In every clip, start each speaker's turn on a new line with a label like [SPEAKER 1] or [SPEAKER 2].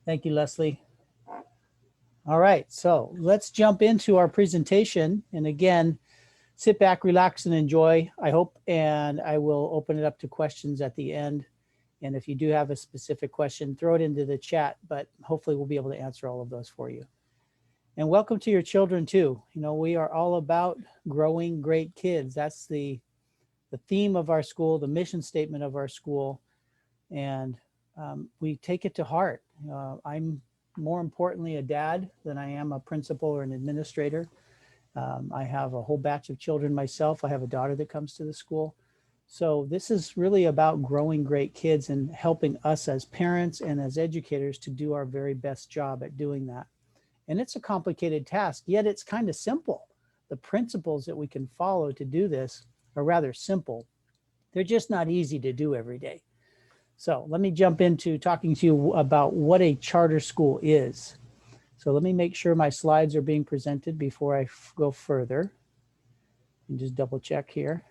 [SPEAKER 1] Thank you, Leslie. All right, so let's jump into our presentation. And again, sit back, relax, and enjoy, I hope. And I will open it up to questions at the end. And if you do have a specific question, throw it into the chat, but hopefully we'll be able to answer all of those for you. And welcome to your children too. You know, we are all about growing great kids. That's the theme of our school, the mission statement of our school. And we take it to heart. I'm more importantly a dad than I am a principal or an administrator. I have a whole batch of children myself. I have a daughter that comes to the school. So this is really about growing great kids and helping us as parents and as educators to do our very best job at doing that. And it's a complicated task, yet it's kind of simple. The principles that we can follow to do this are rather simple. They're just not easy to do every day. So let me jump into talking to you about what a charter school is. So let me make sure my slides are being presented before I go further. And just double check here.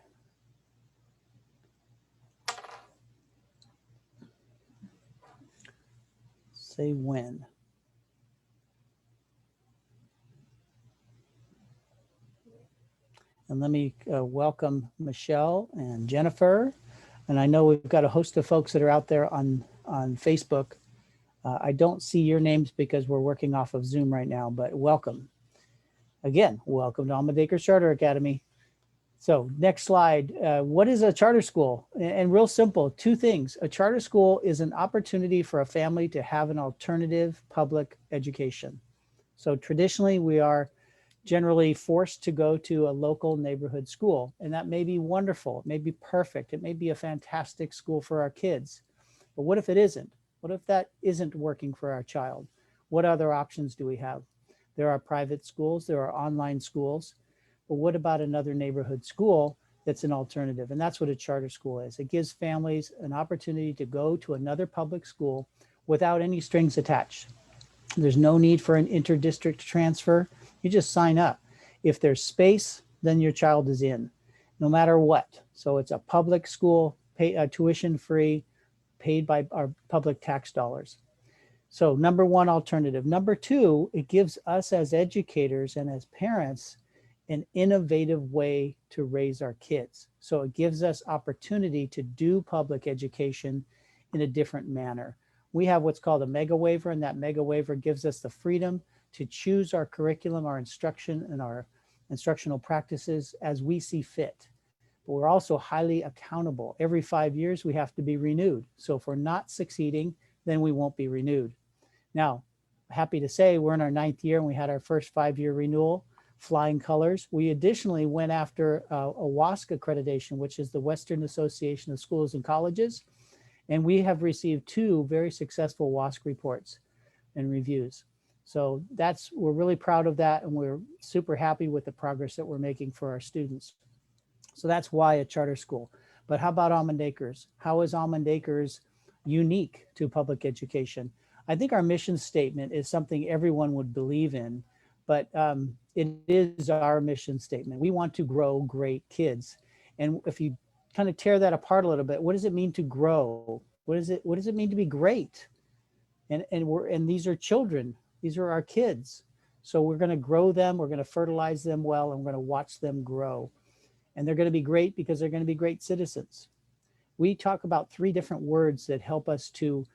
[SPEAKER 1] Say when. And let me welcome Michelle and Jennifer. And I know we've got a host of folks that are out there on Facebook. I don't see your names because we're working off of Zoom right now, but welcome. Again, welcome to Almond Acres Charter Academy. So next slide, what is a charter school? And real simple, two things. A charter school is an opportunity for a family to have an alternative public education. So traditionally we are generally forced to go to a local neighborhood school, and that may be wonderful, it may be perfect, it may be a fantastic school for our kids. But what if it isn't? What if that isn't working for our child? What other options do we have? There are private schools, there are online schools, but what about another neighborhood school that's an alternative? And that's what a charter school is. It gives families an opportunity to go to another public school without any strings attached. There's no need for an interdistrict transfer. You just sign up. If there's space, then your child is in, no matter what. So it's a public school, tuition free, paid by our public tax dollars. So number one, alternative. Number two, it gives us as educators and as parents an innovative way to raise our kids. So it gives us opportunity to do public education in a different manner. We have what's called a mega waiver, and that mega waiver gives us the freedom to choose our curriculum, our instruction, and our instructional practices as we see fit. But we're also highly accountable. Every 5 years, we have to be renewed. So if we're not succeeding, then we won't be renewed. Now, happy to say we're in our 9th year and we had our first 5-year renewal, flying colors. We additionally went after a WASC accreditation, which is the Western Association of Schools and Colleges. And we have received 2 very successful WASC reports and reviews. So we're really proud of that, and we're super happy with the progress that we're making for our students. So that's why a charter school. But how about Almond Acres? How is Almond Acres unique to public education? I think our mission statement is something everyone would believe in, but it is our mission statement. We want to grow great kids. And if you kind of tear that apart a little bit, what does it mean to grow? What does it mean to be great? And these are children. These are our kids. So we're going to grow them. We're going to fertilize them well, and we're going to watch them grow. And they're going to be great because they're going to be great citizens. We talk about 3 different words that help us to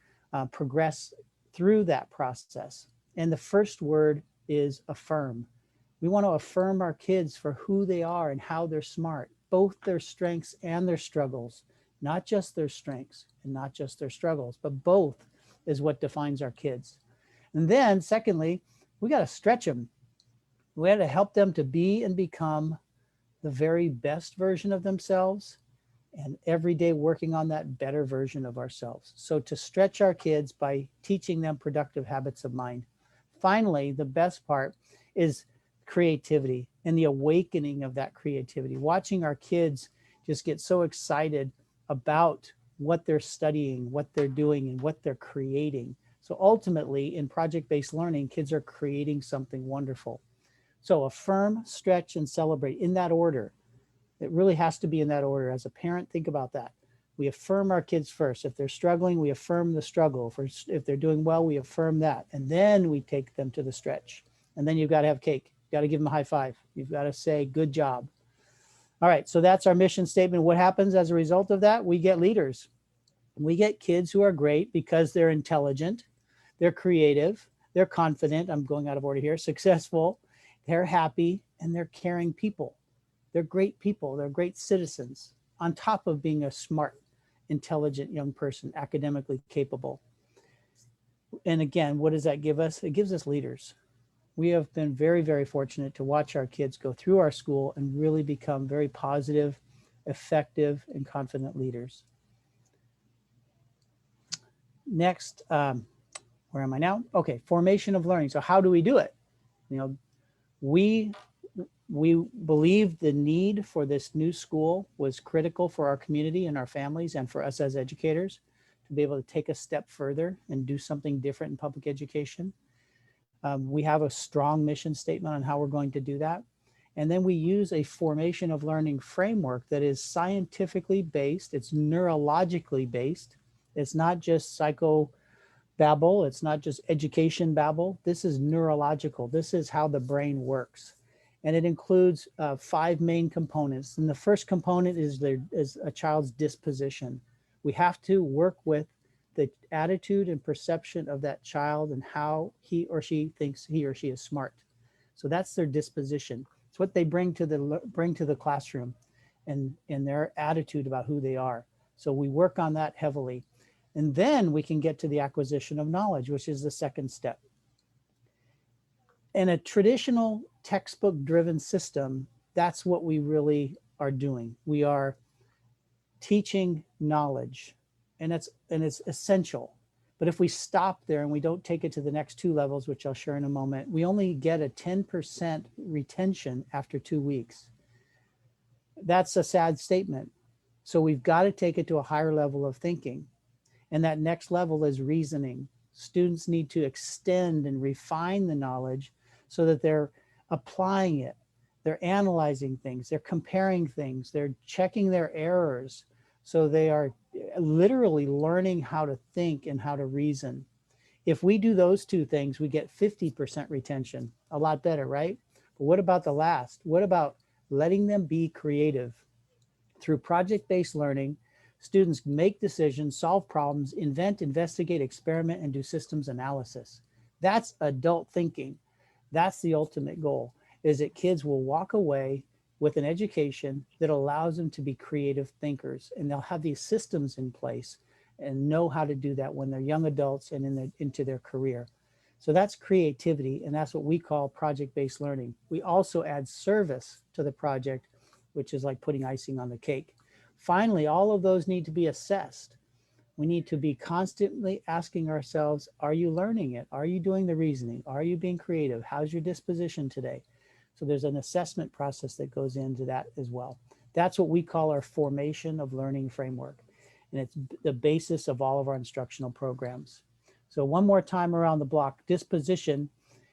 [SPEAKER 1] progress through that process. And the first word is affirm. We want to affirm our kids for who they are and how they're smart, both their strengths and their struggles, not just their strengths and not just their struggles, but both is what defines our kids. And then secondly, we got to stretch them. We got to help them to be and become the very best version of themselves, and every day working on that better version of ourselves. So to stretch our kids by teaching them productive habits of mind. Finally, the best part is creativity and the awakening of that creativity. Watching our kids just get so excited about what they're studying, what they're doing, and what they're creating. So ultimately, in project-based learning, kids are creating something wonderful. So affirm, stretch, and celebrate in that order. It really has to be in that order. As a parent, think about that. We affirm our kids first. If they're struggling, we affirm the struggle. If they're doing well, we affirm that. And then we take them to the stretch. And then you've got to have cake. You've got to give them a high five. You've got to say, good job. All right, so that's our mission statement. What happens as a result of that? We get leaders. We get kids who are great because they're intelligent, they're creative, they're confident, I'm going out of order here, successful, they're happy, and they're caring people. They're great people, they're great citizens, on top of being a smart, intelligent young person, academically capable. And again, what does that give us? It gives us leaders. We have been very, very fortunate to watch our kids go through our school and really become very positive, effective, and confident leaders. Next, where am I now? Okay, formation of learning. So how do we do it? You know, we believe the need for this new school was critical for our community and our families and for us as educators to be able to take a step further and do something different in public education. We have a strong mission statement on how we're going to do that. And then we use a formation of learning framework that is scientifically based, it's neurologically based. It's not just psycho babble, it's not just education babble. This is neurological. This is how the brain works. And it includes 5 main components. And the first component is a child's disposition. We have to work with the attitude and perception of that child and how he or she thinks he or she is smart. So that's their disposition. It's what they bring to the classroom and their attitude about who they are. So we work on that heavily. And then we can get to the acquisition of knowledge, which is the second step. In a traditional textbook-driven system, that's what we really are doing. We are teaching knowledge, and it's essential. But if we stop there and we don't take it to the next 2 levels, which I'll share in a moment, we only get a 10% retention after 2 weeks. That's a sad statement. So we've got to take it to a higher level of thinking. And that next level is reasoning. Students need to extend and refine the knowledge so that they're applying it. They're analyzing things, they're comparing things, they're checking their errors. So they are literally learning how to think and how to reason. If we do those 2 things, we get 50% retention, a lot better, right? But what about the last? What about letting them be creative? Through project-based learning, students make decisions, solve problems, invent, investigate, experiment, and do systems analysis. That's adult thinking. That's the ultimate goal, is that kids will walk away with an education that allows them to be creative thinkers, and they'll have these systems in place and know how to do that when they're young adults and into their career. So that's creativity, and that's what we call project-based learning. We also add service to the project, which is like putting icing on the cake. Finally, all of those need to be assessed. We need to be constantly asking ourselves, are you learning it? Are you doing the reasoning? Are you being creative? How's your disposition today? So there's an assessment process that goes into that as well. That's what we call our formation of learning framework. And it's the basis of all of our instructional programs. So one more time around the block, disposition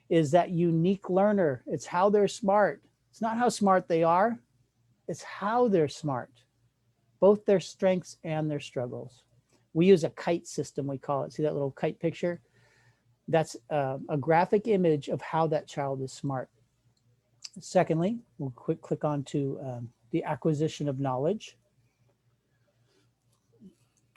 [SPEAKER 1] is that unique learner. It's how they're smart. It's not how smart they are, it's how they're smart. Both their strengths and their struggles. We use a kite system, we call it. See that little kite picture? That's a graphic image of how that child is smart. Secondly, we'll click on to the acquisition of knowledge.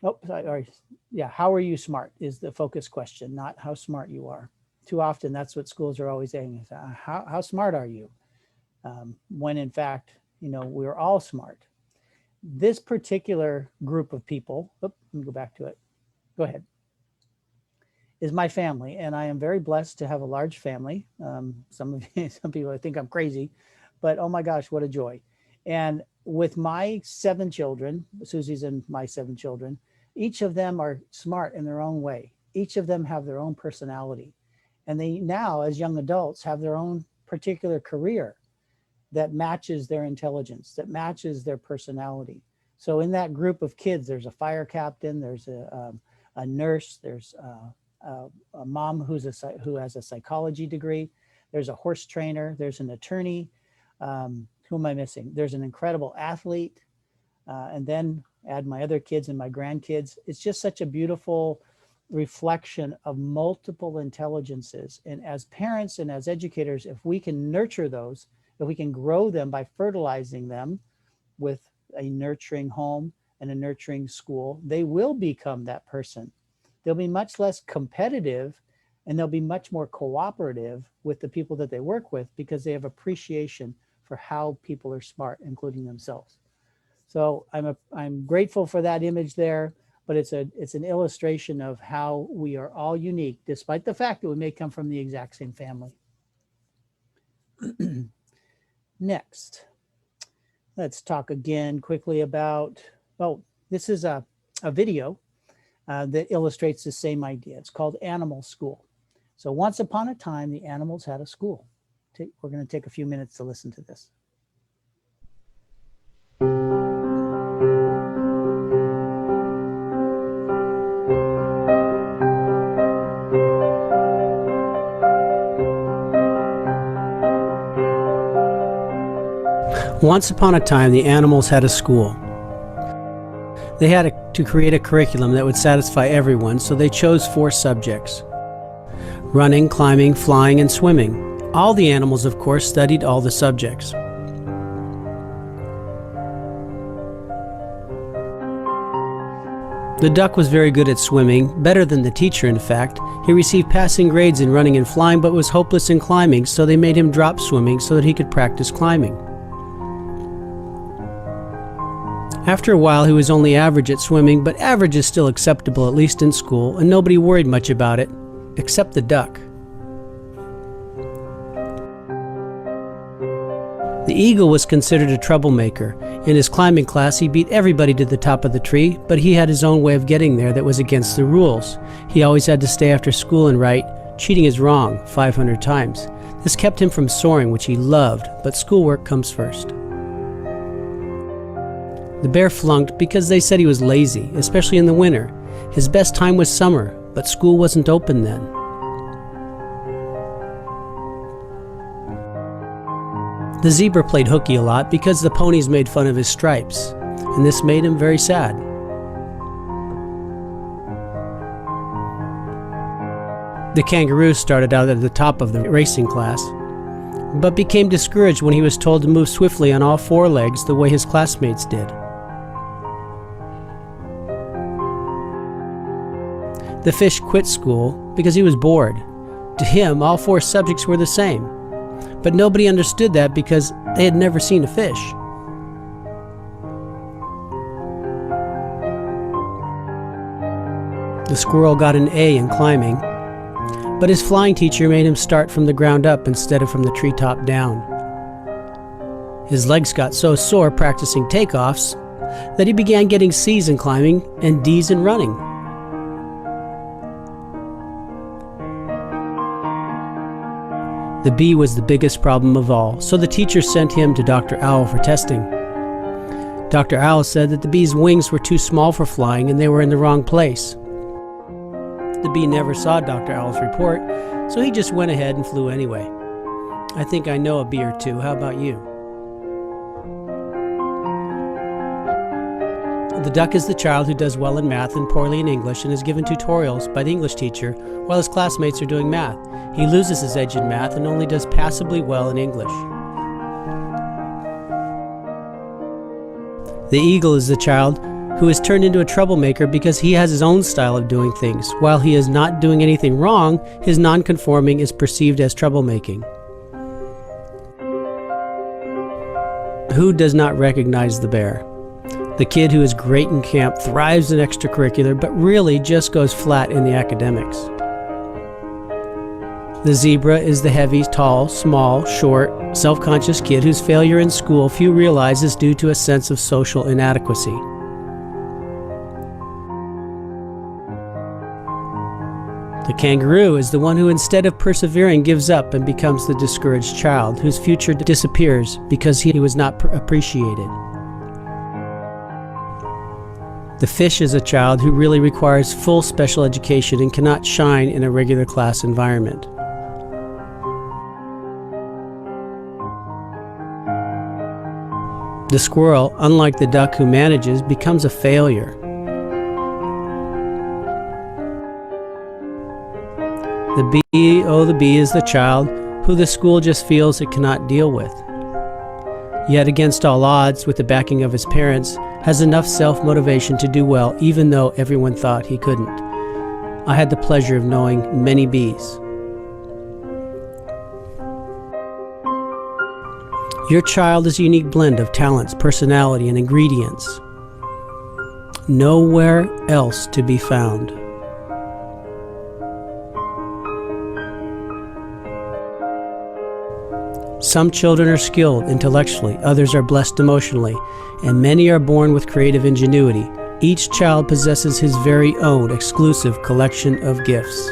[SPEAKER 1] Oh, sorry. Yeah, how are you smart is the focus question, not how smart you are. Too often, that's what schools are always saying, is how smart are you? When in fact, you know, we're all smart. This particular group of people, let me go back to it. Go ahead. Is my family, and I am very blessed to have a large family. Some people think I'm crazy, but oh my gosh, what a joy. And with my 7 children, Susie's and my 7 children, each of them are smart in their own way. Each of them have their own personality. And they now, as young adults, have their own particular career that matches their intelligence, that matches their personality. So in that group of kids, there's a fire captain, there's a nurse, there's a mom who has a psychology degree, there's a horse trainer, there's an attorney. Who am I missing? There's an incredible athlete, and then add my other kids and my grandkids. It's just such a beautiful reflection of multiple intelligences. And as parents and as educators, if we can nurture those, if we can grow them by fertilizing them with a nurturing home and a nurturing school, they will become that person. They'll be much less competitive, and they'll be much more cooperative with the people that they work with, because they have appreciation for how people are smart, including themselves. So I'm grateful for that image there, but it's an illustration of how we are all unique, despite the fact that we may come from the exact same family. Next, let's talk again quickly about, this is a video that illustrates the same idea. It's called Animal School. So once upon a time, the animals had a school. We're going to take a few minutes to listen to this.
[SPEAKER 2] Once upon a time, the animals had a school. They had to create a curriculum that would satisfy everyone, so they chose 4 subjects: running, climbing, flying, and swimming. All the animals, of course, studied all the subjects. The duck was very good at swimming, better than the teacher, in fact. He received passing grades in running and flying, but was hopeless in climbing, so they made him drop swimming so that he could practice climbing. After a while, he was only average at swimming, but average is still acceptable, at least in school, and nobody worried much about it, except the duck. The eagle was considered a troublemaker. In his climbing class, he beat everybody to the top of the tree, but he had his own way of getting there that was against the rules. He always had to stay after school and write, "Cheating is wrong," 500 times. This kept him from soaring, which he loved, but schoolwork comes first. The bear flunked because they said he was lazy, especially in the winter. His best time was summer, but school wasn't open then. The zebra played hooky a lot because the ponies made fun of his stripes, and this made him very sad. The kangaroo started out at the top of the racing class, but became discouraged when he was told to move swiftly on all 4 legs the way his classmates did. The fish quit school because he was bored. To him, all 4 subjects were the same. But nobody understood that because they had never seen a fish. The squirrel got an A in climbing, but his flying teacher made him start from the ground up instead of from the treetop down. His legs got so sore practicing takeoffs that he began getting C's in climbing and D's in running. The bee was the biggest problem of all, so the teacher sent him to Dr. Owl for testing. Dr. Owl said that the bee's wings were too small for flying and they were in the wrong place. The bee never saw Dr. Owl's report, so he just went ahead and flew anyway. I think I know a bee or two. How about you? The duck is the child who does well in math and poorly in English and is given tutorials by the English teacher while his classmates are doing math. He loses his edge in math and only does passably well in English. The eagle is the child who is turned into a troublemaker because he has his own style of doing things. While he is not doing anything wrong, his non-conforming is perceived as troublemaking. Who does not recognize the bear? The kid who is great in camp, thrives in extracurricular, but really just goes flat in the academics. The zebra is the heavy, tall, small, short, self-conscious kid whose failure in school few realize is due to a sense of social inadequacy. The kangaroo is the one who, instead of persevering, gives up and becomes the discouraged child whose future disappears because he was not appreciated. The fish is a child who really requires full special education and cannot shine in a regular class environment. The squirrel, unlike the duck who manages, becomes a failure. The bee, oh, the bee is the child who the school just feels it cannot deal with. Yet against all odds, with the backing of his parents, has enough self-motivation to do well even though everyone thought he couldn't. I had the pleasure of knowing many bees. Your child is a unique blend of talents, personality, and ingredients. Nowhere else to be found. Some children are skilled intellectually, others are blessed emotionally, and many are born with creative ingenuity. Each child possesses his very own exclusive collection of gifts.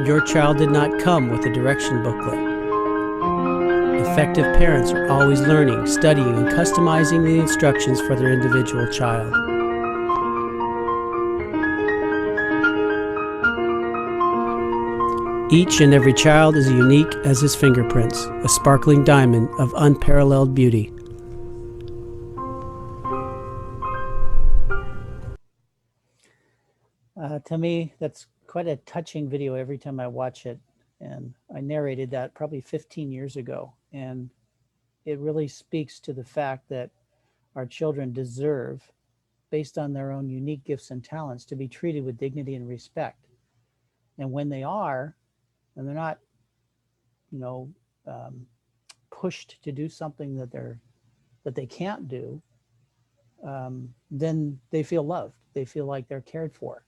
[SPEAKER 2] Your child did not come with a direction booklet. Effective parents are always learning, studying, and customizing the instructions for their individual child. Each and every child is unique as his fingerprints, a sparkling diamond of unparalleled beauty.
[SPEAKER 1] To me, that's quite a touching video every time I watch it. And I narrated that probably 15 years ago. And it really speaks to the fact that our children deserve, based on their own unique gifts and talents, to be treated with dignity and respect. And when they are, and they're not, pushed to do something that they can't do, then they feel loved. They feel like they're cared for.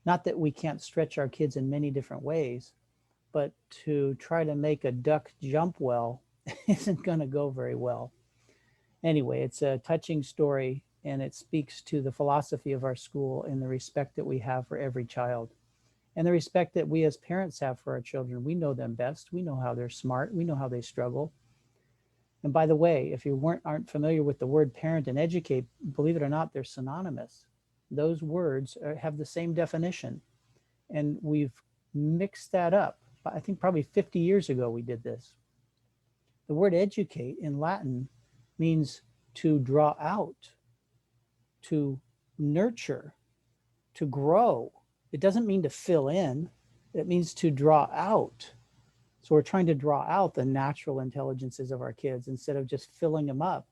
[SPEAKER 1] Not that we can't stretch our kids in many different ways, but to try to make a duck jump well isn't going to go very well. Anyway, it's a touching story, and it speaks to the philosophy of our school and the respect that we have for every child, and the respect that we as parents have for our children. We know them best. We know how they're smart. We know how they struggle. And by the way, if you aren't familiar with the word parent and educate, believe it or not, they're synonymous. Those words have the same definition. And we've mixed that up. I think probably 50 years ago we did this. The word educate in Latin means to draw out, to nurture, to grow. It doesn't mean to fill in. It means to draw out. So we're trying to draw out the natural intelligences of our kids instead of just filling them up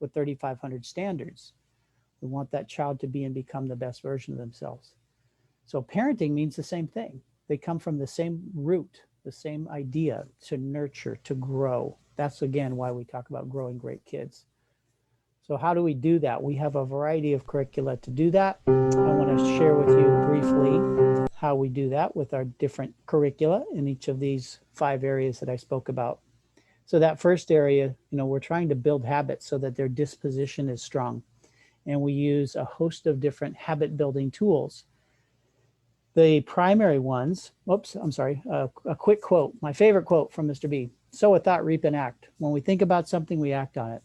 [SPEAKER 1] with 3,500 standards. We want that child to be and become the best version of themselves. So parenting means the same thing. They come from the same root, the same idea, to nurture, to grow. That's again why we talk about growing great kids. So how do we do that? We have a variety of curricula to do that. I want to share with you briefly how we do that with our different curricula in each of these 5 areas that I spoke about. So that first area, we're trying to build habits so that their disposition is strong. And we use a host of different habit building tools. The primary ones, a quick quote, my favorite quote from Mr. B. Sow a thought, reap an act. When we think about something, we act on it.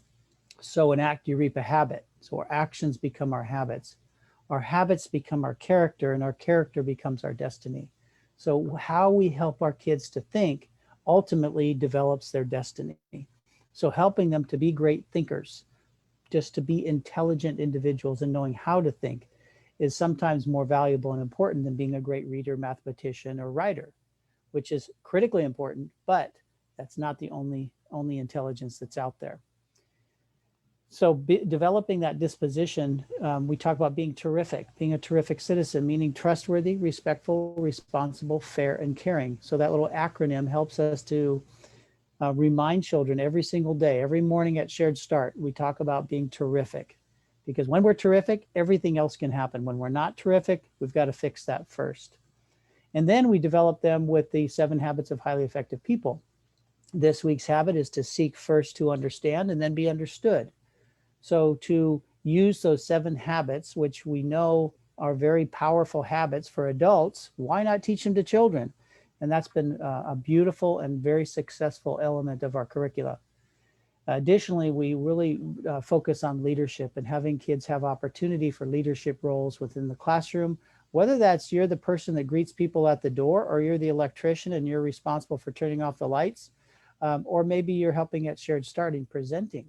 [SPEAKER 1] Sow an act, you reap a habit. So our actions become our habits. Our habits become our character, and our character becomes our destiny. So how we help our kids to think ultimately develops their destiny. So helping them to be great thinkers, just to be intelligent individuals and knowing how to think, is sometimes more valuable and important than being a great reader, mathematician, or writer, which is critically important, but that's not the only intelligence that's out there. So developing that disposition, we talk about being terrific, being a terrific citizen, meaning trustworthy, respectful, responsible, fair, and caring. So that little acronym helps us to remind children every single day, every morning at Shared Start, we talk about being terrific. Because when we're terrific, everything else can happen. When we're not terrific, we've got to fix that first. And then we develop them with the 7 habits of highly effective people. This week's habit is to seek first to understand and then be understood. So to use those 7 habits, which we know are very powerful habits for adults, why not teach them to children? And that's been a beautiful and very successful element of our curricula. Additionally, we really focus on leadership and having kids have opportunity for leadership roles within the classroom, whether that's you're the person that greets people at the door or you're the electrician and you're responsible for turning off the lights. or maybe you're helping at Shared Starting, presenting.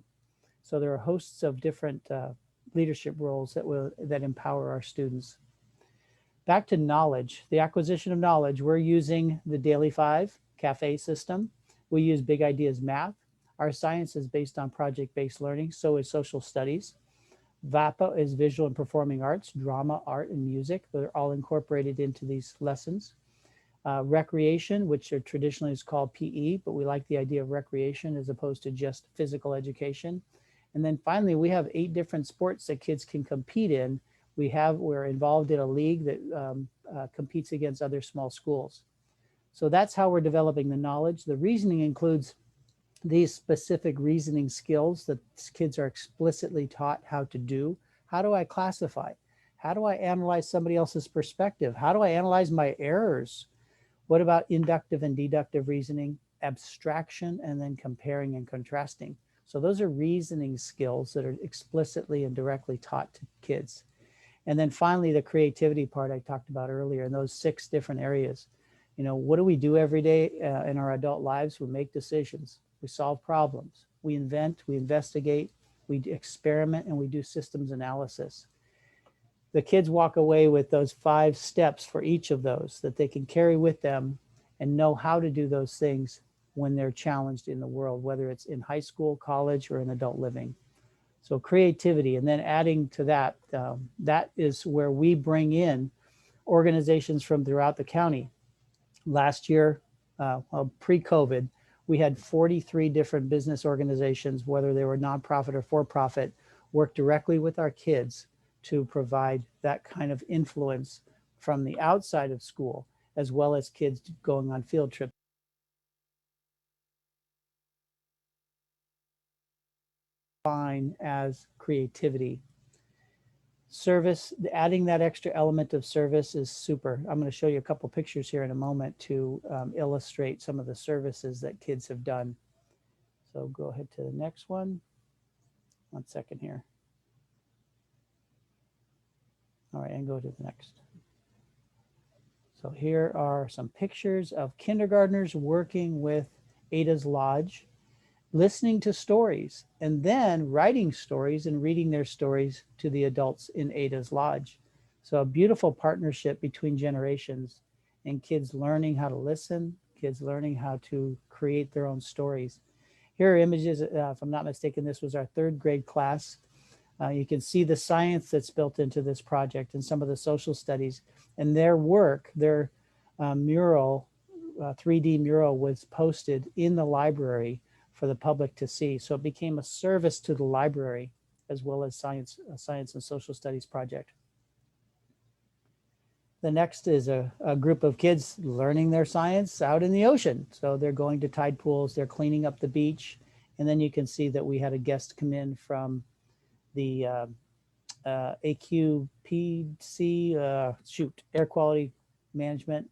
[SPEAKER 1] So there are hosts of different leadership roles that empower our students. Back to knowledge, the acquisition of knowledge, we're using the Daily 5 Cafe system. We use Big Ideas Math. Our science is based on project-based learning, so is social studies. VAPA is visual and performing arts, drama, art, and music. They're all incorporated into these lessons. Recreation, which traditionally is called PE, but we like the idea of recreation as opposed to just physical education. And then finally, we have 8 different sports that kids can compete in. We're involved in a league that competes against other small schools. So that's how we're developing the knowledge. The reasoning includes these specific reasoning skills that kids are explicitly taught how to do. How do I classify? How do I analyze somebody else's perspective? How do I analyze my errors? What about inductive and deductive reasoning, abstraction, and then comparing and contrasting? So those are reasoning skills that are explicitly and directly taught to kids. And then finally, the creativity part I talked about earlier, in those 6 different areas. You know, what do we do every day in our adult lives? We make decisions, we solve problems, we invent, we investigate, we experiment, and we do systems analysis. The kids walk away with those 5 steps for each of those that they can carry with them and know how to do those things when they're challenged in the world, whether it's in high school, college, or in adult living. So creativity, and then adding to that, that is where we bring in organizations from throughout the county. Last year, pre-COVID, we had 43 different business organizations, whether they were nonprofit or for-profit, work directly with our kids to provide that kind of influence from the outside of school, as well as kids going on field trips. Fine as creativity. Service, adding that extra element of service is super. I'm going to show you a couple pictures here in a moment to illustrate some of the services that kids have done. So go ahead to the next one. 1 second here. All right, and go to the next. So here are some pictures of kindergartners working with Ada's Lodge, listening to stories, and then writing stories and reading their stories to the adults in Ada's Lodge. So a beautiful partnership between generations, and kids learning how to listen, kids learning how to create their own stories. Here are images, if I'm not mistaken, this was our 3rd grade class. You can see the science that's built into this project and some of the social studies, and their work, their mural, 3D mural was posted in the library for the public to see. So it became a service to the library as well as science and social studies project. The next is a group of kids learning their science out in the ocean. So they're going to tide pools, they're cleaning up the beach. And then you can see that we had a guest come in from the AQPC, air quality management,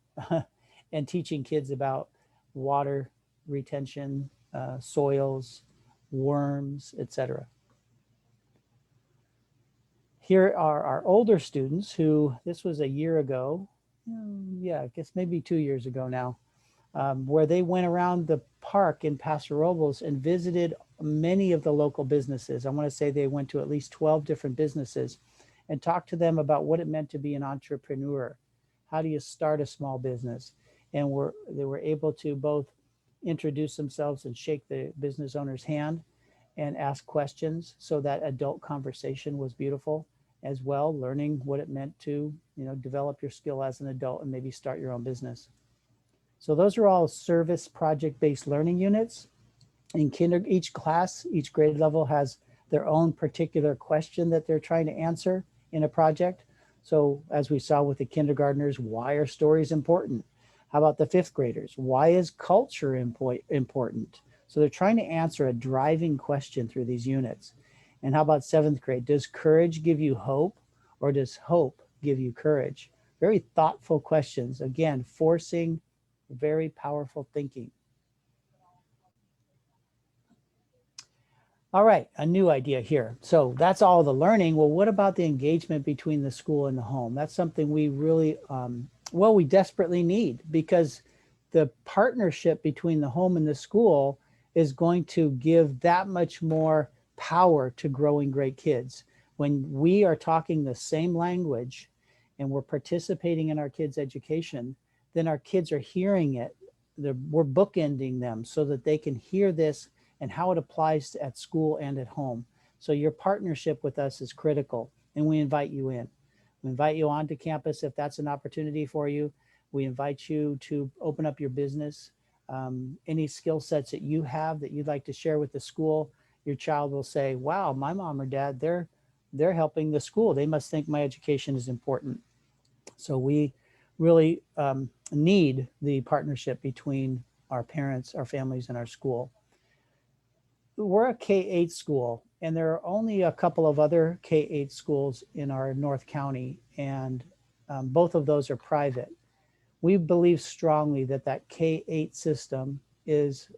[SPEAKER 1] and teaching kids about water retention, soils, worms, etc. Here are our older students who, this was a year ago, yeah, I guess maybe 2 years ago now, where they went around the park in Paso Robles and visited many of the local businesses. I want to say they went to at least 12 different businesses and talked to them about what it meant to be an entrepreneur. How do you start a small business? And they were able to both introduce themselves and shake the business owner's hand and ask questions. So that adult conversation was beautiful as well, learning what it meant to, develop your skill as an adult and maybe start your own business. So those are all service project-based learning units. In each class, each grade level has their own particular question that they're trying to answer in a project. So as we saw with the kindergartners, why are stories important? How about the 5th graders? Why is culture important? So they're trying to answer a driving question through these units. And how about 7th grade? Does courage give you hope, or does hope give you courage? Very thoughtful questions. Again, forcing very powerful thinking. All right, a new idea here. So that's all the learning. Well, what about the engagement between the school and the home? That's something we really, we desperately need, because the partnership between the home and the school is going to give that much more power to growing great kids. When we are talking the same language and we're participating in our kids' education, then our kids are hearing it. We're bookending them so that they can hear this and how it applies at school and at home. So your partnership with us is critical, and we invite you in. We invite you onto campus if that's an opportunity for you. We invite you to open up your business. Any skill sets that you have that you'd like to share with the school, your child will say, wow, my mom or dad, they're helping the school. They must think my education is important. So we really need the partnership between our parents, our families, and our school. We're a K-8 school, and there are only a couple of other K-8 schools in our North County, and both of those are private. We believe strongly that that K-8 system is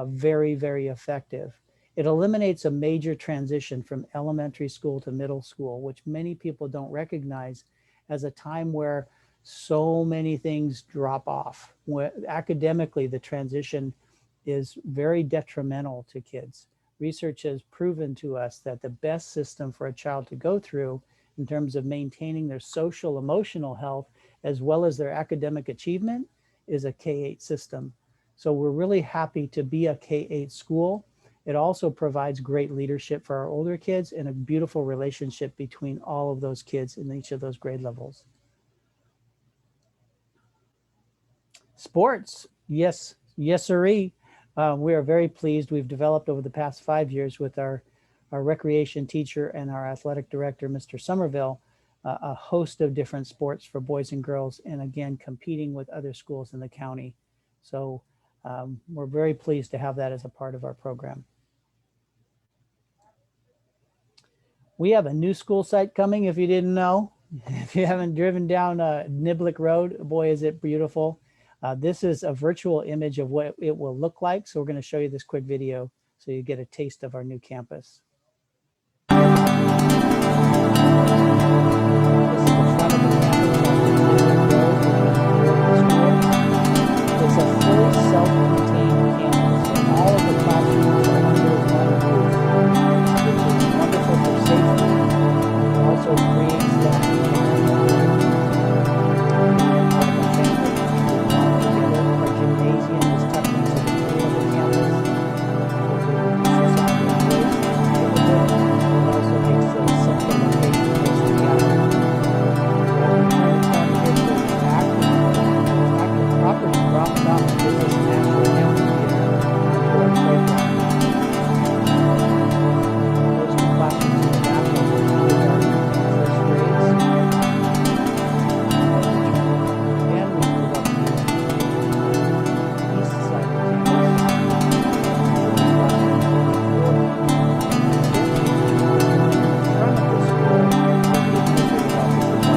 [SPEAKER 1] very, very effective. It eliminates a major transition from elementary school to middle school, which many people don't recognize as a time where so many things drop off. Where academically, the transition is very detrimental to kids. Research has proven to us that the best system for a child to go through in terms of maintaining their social, emotional health, as well as their academic achievement, is a K-8 system. So we're really happy to be a K-8 school. It also provides great leadership for our older kids and a beautiful relationship between all of those kids in each of those grade levels. Sports, yes, sirree. We are very pleased. We've developed over the past 5 years with our recreation teacher and our athletic director, Mr. Somerville, a host of different sports for boys and girls, and again, competing with other schools in the county. So we're very pleased to have that as a part of our program. We have a new school site coming, if you didn't know. If you haven't driven down Niblick Road, boy, is it beautiful. This is a virtual image of what it will look like. So we're going to show you this quick video so you get a taste of our new campus. This is the front of the campus on Niblick Road. It's a fully self-contained campus. So all of the classrooms are under one roof, which is wonderful for safety. It also creates that environment where gymnasium is tucked into the middle of the campus. It also makes the central location close together. As we turn the corner here to the back, the property drops off and gives us a natural amphitheater onto our playground. Those two classrooms in the back are for kindergarten and first grades. Again, we move up here. East side of the campus. In front of the school, where the administrative offices are,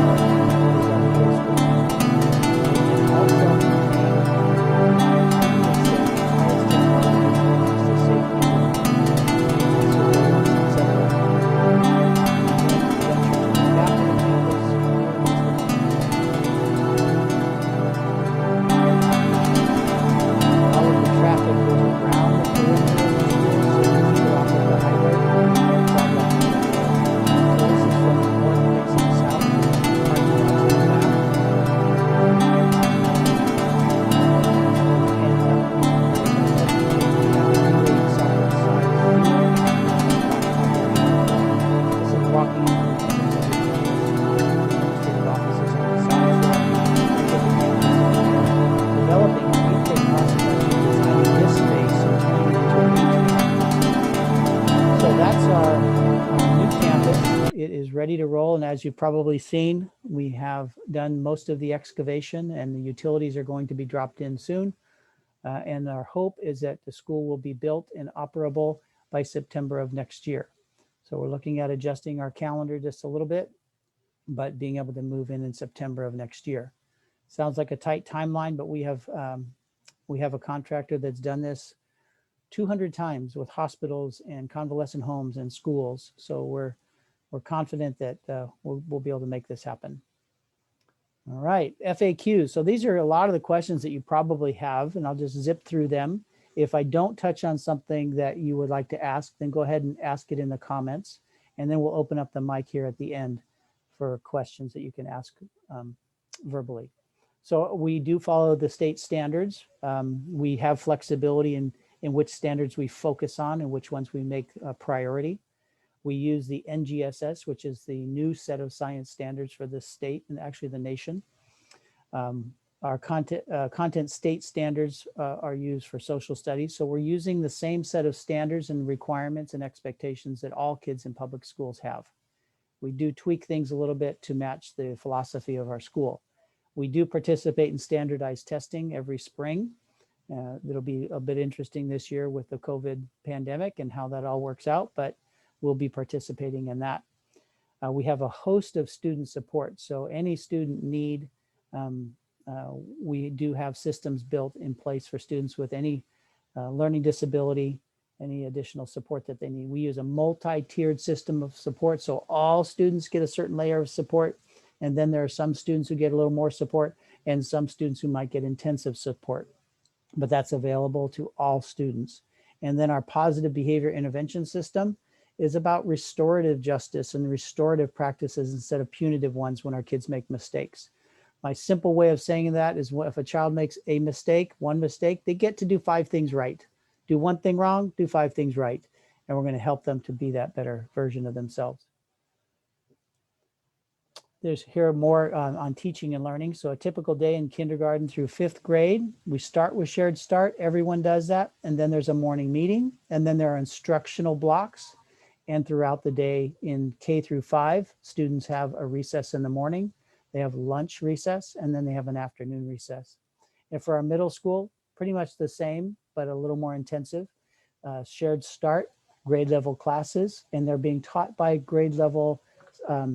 [SPEAKER 1] is our middle school campus. Again, all self-contained, extremely safe, highest technology when it comes to safety, surveillance, etc. Again, venture to the back of the campus. All of the traffic goes around the perimeter of the school, so you keep it off of the highway. So this is from the north facing south, parking lots in the back. And we have a D-League soccer side field. This is walking into the entrance of the campus. Administrative offices on the sides there. Into the campus. Developing an 8th grade class is actually designing this space and turning it into an atrium. So that's our new campus. It is ready to roll, and as you've probably seen, we have done most of the excavation and the utilities are going to be dropped in soon. And our hope is that the school will be built and operable by September of next year. So we're looking at adjusting our calendar just a little bit, but being able to move in September of next year. Sounds like a tight timeline, but we have a contractor that's done this 200 times with hospitals and convalescent homes and schools. So we're confident that we'll be able to make this happen. All right, FAQs. So these are a lot of the questions that you probably have, and I'll just zip through them. If I don't touch on something that you would like to ask, then go ahead and ask it in the comments, and then we'll open up the mic here at the end for questions that you can ask verbally. So we do follow the state standards. We have flexibility in which standards we focus on and which ones we make a priority. We use the NGSS, which is the new set of science standards for the state and actually the nation. Our content state standards are used for social studies. So we're using the same set of standards and requirements and expectations that all kids in public schools have. We do tweak things a little bit to match the philosophy of our school. We do participate in standardized testing every spring. It'll be a bit interesting this year with the COVID pandemic and how that all works out, but we'll be participating in that. We have a host of student support. So any student need, we do have systems built in place for students with any learning disability, any additional support that they need. We use a multi-tiered system of support. So all students get a certain layer of support. And then there are some students who get a little more support and some students who might get intensive support, but that's available to all students. And then our positive behavior intervention system is about restorative justice and restorative practices instead of punitive ones when our kids make mistakes. My simple way of saying that is if a child makes a mistake, one mistake, they get to do 5 things right. Do one thing wrong, do 5 things right. And we're going to help them to be that better version of themselves. There's here more on teaching and learning. So a typical day in kindergarten through 5th grade, we start with shared start. Everyone does that. And then there's a morning meeting. And then there are instructional blocks. And throughout the day in K through 5, students have a recess in the morning. They have lunch recess, and then they have an afternoon recess. And for our middle school, pretty much the same, but a little more intensive. Shared start, grade level classes, and they're being taught by grade level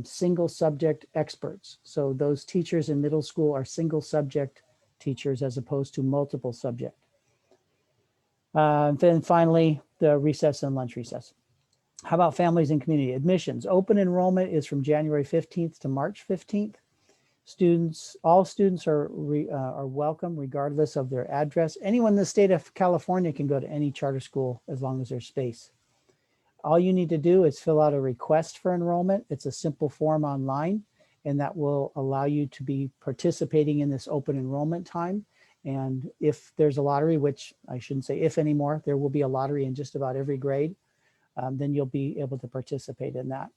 [SPEAKER 1] single subject experts. So those teachers in middle school are single subject teachers as opposed to multiple subject. And then finally, the recess and lunch recess. How about families and community admissions? Open enrollment is from January 15th to March 15th. All students are welcome regardless of their address. Anyone in the state of California can go to any charter school as long as there's space. All you need to do is fill out a request for enrollment. It's a simple form online, and that will allow you to be participating in this open enrollment time. And if there's a lottery, which I shouldn't say if anymore, there will be a lottery in just about every grade, then you'll be able to participate in that.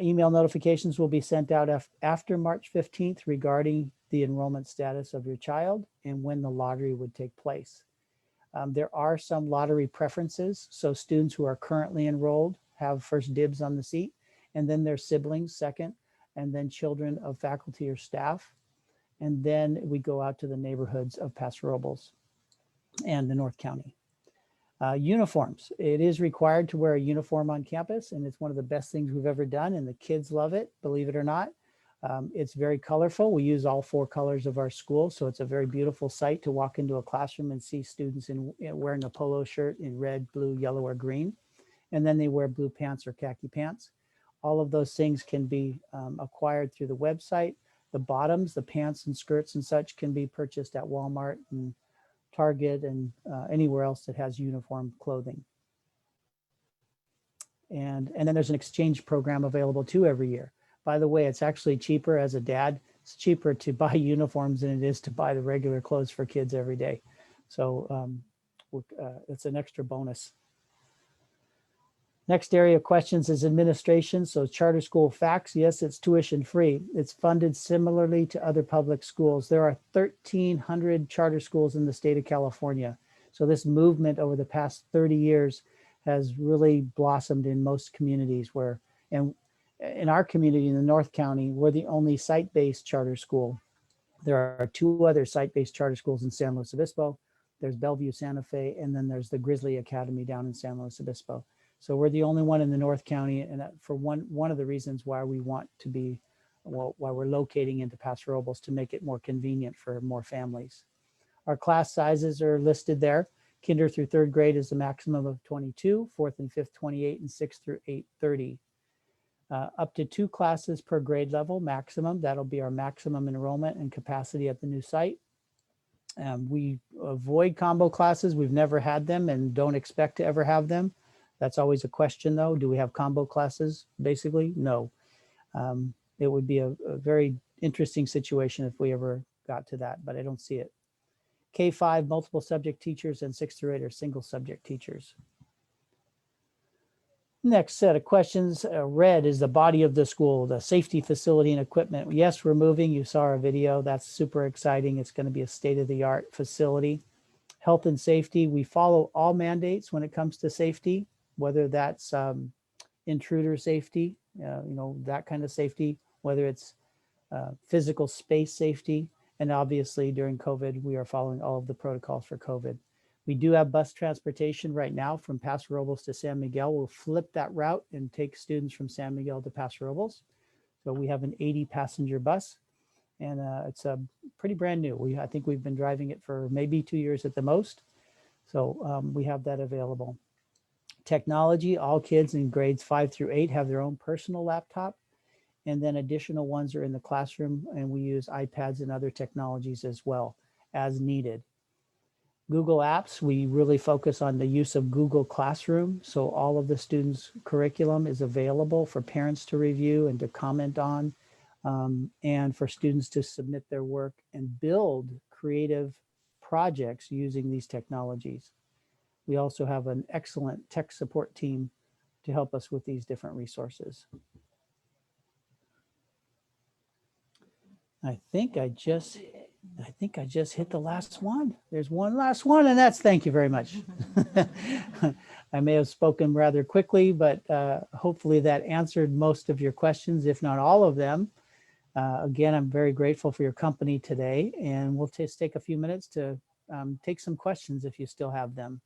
[SPEAKER 1] Email notifications will be sent out after March 15th regarding the enrollment status of your child and when the lottery would take place. There are some lottery preferences. So students who are currently enrolled have first dibs on the seat, and then their siblings second, and then children of faculty or staff. And then we go out to the neighborhoods of Paso Robles and the North County. Uniforms. It is required to wear a uniform on campus, and it's one of the best things we've ever done, and the kids love it, believe it or not. It's very colorful. We use all 4 colors of our school, so it's a very beautiful sight to walk into a classroom and see students wearing a polo shirt in red, blue, yellow, or green, and then they wear blue pants or khaki pants. All of those things can be acquired through the website. The bottoms, the pants and skirts and such can be purchased at Walmart and Target and anywhere else that has uniform clothing. And then there's an exchange program available too every year. By the way, it's actually cheaper as a dad. It's cheaper to buy uniforms than it is to buy the regular clothes for kids every day. So it's an extra bonus. Next area of questions is administration. So charter school facts, yes, it's tuition free. It's funded similarly to other public schools. There are 1,300 charter schools in the state of California. So this movement over the past 30 years has really blossomed in most communities and in our community in the North County, we're the only site-based charter school. There are 2 other site-based charter schools in San Luis Obispo. There's Bellevue Santa Fe, and then there's the Grizzly Academy down in San Luis Obispo. So we're the only one in the North County, and for one of the reasons why we want to be, why we're locating into Paso Robles, to make it more convenient for more families. Our class sizes are listed there. Kinder through 3rd grade is the maximum of 22, 4th and 5th 28, and 6th through 8 30. Up to 2 classes per grade level maximum. That'll be our maximum enrollment and capacity at the new site. We avoid combo classes. We've never had them and don't expect to ever have them. That's always a question though. Do we have combo classes? Basically, no. It would be a very interesting situation if we ever got to that, but I don't see it. K-5, multiple subject teachers, and 6th through 8 are single subject teachers. Next set of questions. Red is the body of the school, the safety facility and equipment. Yes, we're moving. You saw our video. That's super exciting. It's going to be a state-of-the-art facility. Health and safety. We follow all mandates when it comes to safety, whether that's intruder safety, that kind of safety, whether it's physical space safety. And obviously during COVID, we are following all of the protocols for COVID. We do have bus transportation right now from Paso Robles to San Miguel. We'll flip that route and take students from San Miguel to Paso Robles. So we have an 80 passenger bus and it's a pretty brand new. I think we've been driving it for maybe 2 years at the most. So we have that available. Technology, all kids in grades 5 through 8 have their own personal laptop. And then additional ones are in the classroom, and we use iPads and other technologies as well as needed. Google Apps, we really focus on the use of Google Classroom. So all of the students' curriculum is available for parents to review and to comment on, and for students to submit their work and build creative projects using these technologies. We also have an excellent tech support team to help us with these different resources. I think I just hit the last one. There's one last one, and that's thank you very much. I may have spoken rather quickly, but hopefully that answered most of your questions, if not all of them. Again, I'm very grateful for your company today, and we'll just take a few minutes to take some questions if you still have them.